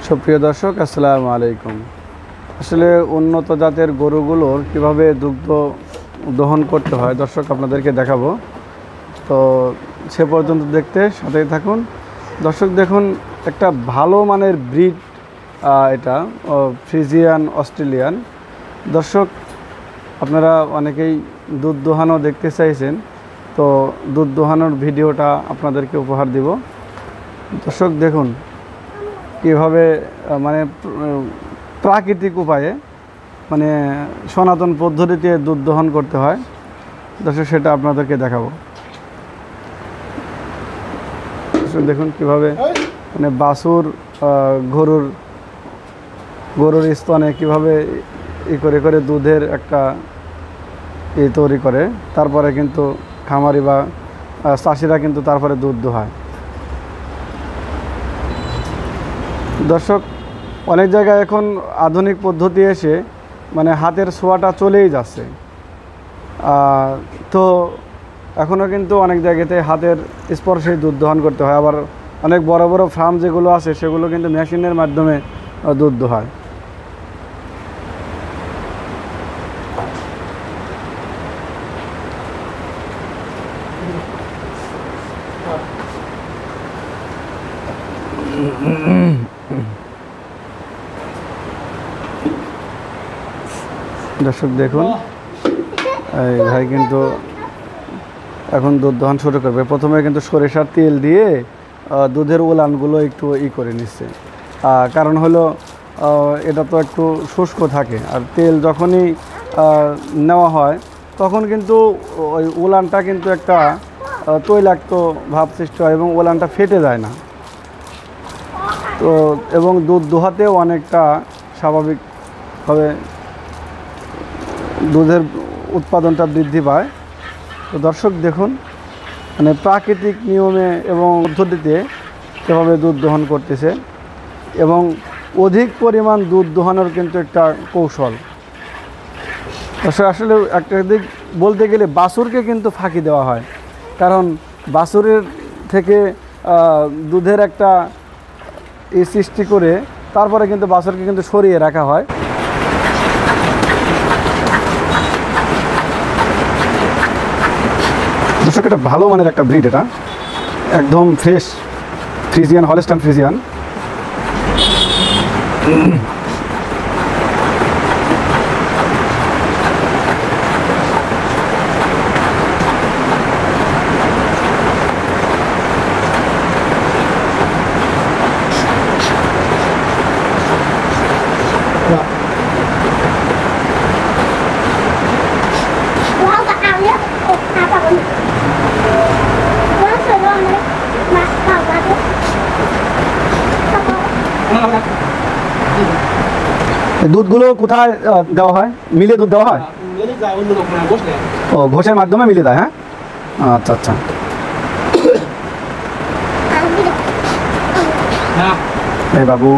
সুপ্রিয় দর্শক, আসসালামু আলাইকুম। আসলে উন্নত জাতের গরুগুলোর কিভাবে দুগ্ধ দহন করতে হয় দর্শক আপনাদেরকে দেখাবো। তো সে পর্যন্ত দেখতে সাথেই থাকুন। দর্শক দেখুন, একটা ভালো মানের ব্রিড, এটা ফ্রিজিয়ান অস্ট্রেলিয়ান। দর্শক আপনারা অনেকেই দুধ দোহানো দেখতে চাইছেন, তো দুধ দোহানোর ভিডিওটা আপনাদেরকে উপহার দিব। দর্শক দেখুন কীভাবে মানে প্রাকৃতিক উপায়ে মানে সনাতন পদ্ধতিতে দুধ দহন করতে হয়। দর্শক সেটা আপনাদেরকে দেখাবো। দেখুন কিভাবে মানে বাছুর গরুর স্তনে কিভাবে করে করে দুধের একটা তৈরি করে, তারপরে কিন্তু খামারি বা চাষিরা কিন্তু তারপরে দুধ দোহায়। দর্শক অনেক জায়গায় এখন আধুনিক পদ্ধতি এসে মানে হাতের ছোঁয়াটা চলেই যাচ্ছে, তো এখনও কিন্তু অনেক জায়গাতে হাতের স্পর্শেই দুধ দহন করতে হয়। আবার অনেক বড় বড় ফার্ম যেগুলো আছে সেগুলো কিন্তু মেশিনের মাধ্যমে দুধ দোহায়। দর্শক দেখুন, এই ভাই কিন্তু এখন দুধ দহন শুরু করবে। প্রথমে কিন্তু সরিষার তেল দিয়ে দুধের উলানগুলো একটু করে নিচ্ছে, কারণ হলো এটা তো একটু শুষ্ক থাকে, আর তেল যখনই নেওয়া হয় তখন কিন্তু ওই উলানটা কিন্তু একটা তৈলাক্ত ভাব সৃষ্টি হয় এবং উলানটা ফেটে যায় না। তো এবং দুধ দোহাতেও অনেকটা স্বাভাবিকভাবে দুধের উৎপাদনটা বৃদ্ধি পায়। তো দর্শক দেখুন মানে প্রাকৃতিক নিয়মে এবং পদ্ধতিতে কীভাবে দুধ দহন করতেছে, এবং অধিক পরিমাণ দুধ দোহানোর কিন্তু একটা কৌশল। দর্শক আসলে একটা দিক বলতে গেলে বাছুরকে কিন্তু ফাঁকি দেওয়া হয়, কারণ বাছুরের থেকে দুধের একটা সৃষ্টি করে তারপরে কিন্তু বাছুরকে কিন্তু সরিয়ে রাখা হয়। দর্শক এটা ভালো মানের একটা ব্রিড, এটা একদম ফ্রেশ ফ্রিজিয়ান, হলস্টাইন ফ্রিজিয়ান। দুধগুলো কোথায় দেওয়া হয়? মিলে দুধ দেওয়া হয়? ও, ঘোষের মাধ্যমে মিলে দেয়। হ্যাঁ, আচ্ছা আচ্ছা। এই বাবু